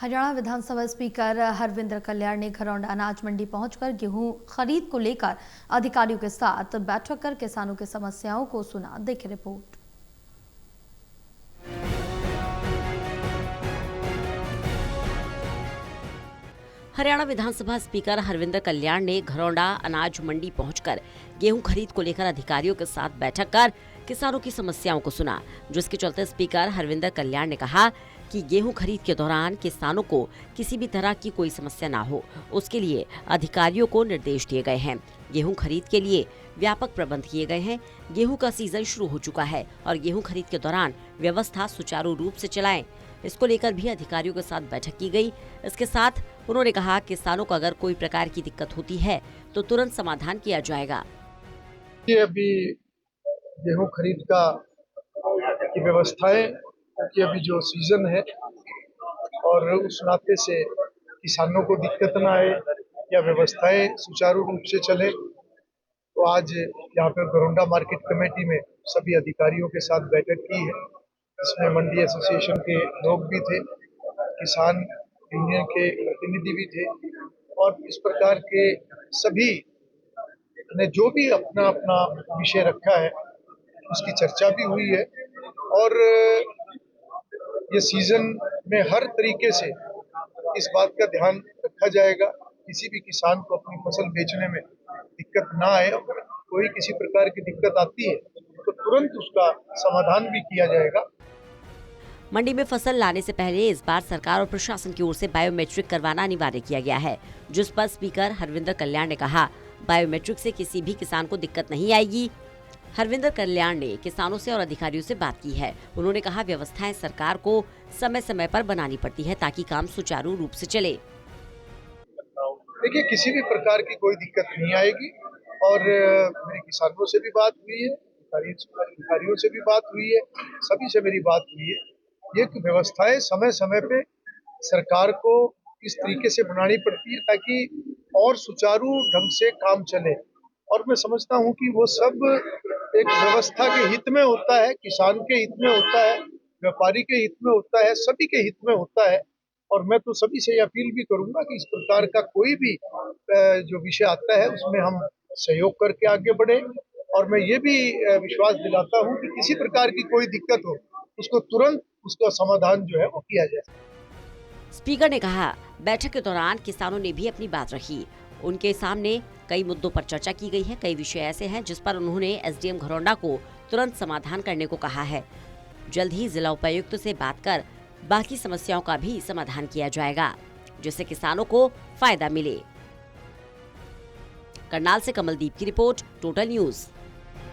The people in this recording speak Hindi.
हरियाणा विधानसभा स्पीकर हरविंद्र कल्याण ने घरौंडा अनाज मंडी पहुंचकर गेहूं खरीद को लेकर अधिकारियों के साथ बैठक कर किसानों की समस्याओं को सुना। देखिए रिपोर्ट। हरियाणा विधानसभा स्पीकर हरविंद्र कल्याण ने घरौंडा अनाज मंडी पहुंचकर गेहूं खरीद को लेकर अधिकारियों के साथ बैठक कर किसानों की समस्याओं को सुना, जिसके चलते स्पीकर हरविंद्र कल्याण ने कहा कि गेहूं खरीद के दौरान किसानों को किसी भी तरह की कोई समस्या ना हो, उसके लिए अधिकारियों को निर्देश दिए गए हैं। गेहूं खरीद के लिए व्यापक प्रबंध किए गए हैं। गेहूं का सीजन शुरू हो चुका है और गेहूं खरीद के दौरान व्यवस्था सुचारू रूप से चलाएं, इसको लेकर भी अधिकारियों के साथ बैठक की गई। इसके साथ उन्होंने कहा किसानों को अगर कोई प्रकार की दिक्कत होती है तो तुरंत समाधान किया जाएगा। ये अभी गेहूं खरीद का की व्यवस्थाएं, क्योंकि अभी जो सीजन है और उस नाते से किसानों को दिक्कत ना आए या व्यवस्थाएं सुचारू रूप से चले, तो आज यहाँ पर घरौंडा मार्केट कमेटी में सभी अधिकारियों के साथ बैठक की है। इसमें मंडी एसोसिएशन के लोग भी थे, किसान यूनियन के प्रतिनिधि भी थे और इस प्रकार के सभी ने जो भी अपना अपना विषय रखा है उसकी चर्चा भी हुई है। और ये सीजन में हर तरीके से इस बात का ध्यान रखा जाएगा किसी भी किसान को अपनी फसल बेचने में दिक्कत ना आए। कोई किसी प्रकार की दिक्कत आती है तो तुरंत उसका समाधान भी किया जाएगा। मंडी में फसल लाने से पहले इस बार सरकार और प्रशासन की ओर से बायोमेट्रिक करवाना अनिवार्य किया गया है, जिस पर स्पीकर हरविंद्र कल्याण ने कहा बायोमेट्रिक से किसी भी किसान को दिक्कत नहीं आएगी। हरविंद्र कल्याण ने किसानों से और अधिकारियों से बात की है। उन्होंने कहा व्यवस्थाएं सरकार को समय समय पर बनानी पड़ती है ताकि काम सुचारू रूप से चले। देखिए, किसी भी प्रकार की कोई दिक्कत नहीं आएगी और मेरी किसानों से भी बात हुई है, अधिकारियों से भी बात हुई है, सभी से मेरी बात हुई है। ये व्यवस्थाएं समय समय पे सरकार को इस तरीके से बनानी पड़ती है ताकि और सुचारू ढंग से काम चले। और मैं समझता हूं कि वो सब एक व्यवस्था के हित में होता है, किसान के हित में होता है, व्यापारी के हित में होता है, सभी के हित में होता है। और मैं तो सभी से अपील भी करूंगा कि इस प्रकार का कोई भी जो विषय आता है उसमें हम सहयोग करके आगे बढ़े। और मैं ये भी विश्वास दिलाता हूं कि किसी प्रकार की कोई दिक्कत हो उसको तुरंत उसका समाधान जो है वो किया जाए। स्पीकर ने कहा बैठक के दौरान किसानों ने भी अपनी बात रखी। उनके सामने कई मुद्दों पर चर्चा की गई है। कई विषय ऐसे हैं जिस पर उन्होंने एसडीएम घरौंडा को तुरंत समाधान करने को कहा है। जल्द ही जिला उपायुक्त से बात कर बाकी समस्याओं का भी समाधान किया जाएगा, जिससे किसानों को फायदा मिले। करनाल से कमलदीप की रिपोर्ट, टोटल न्यूज।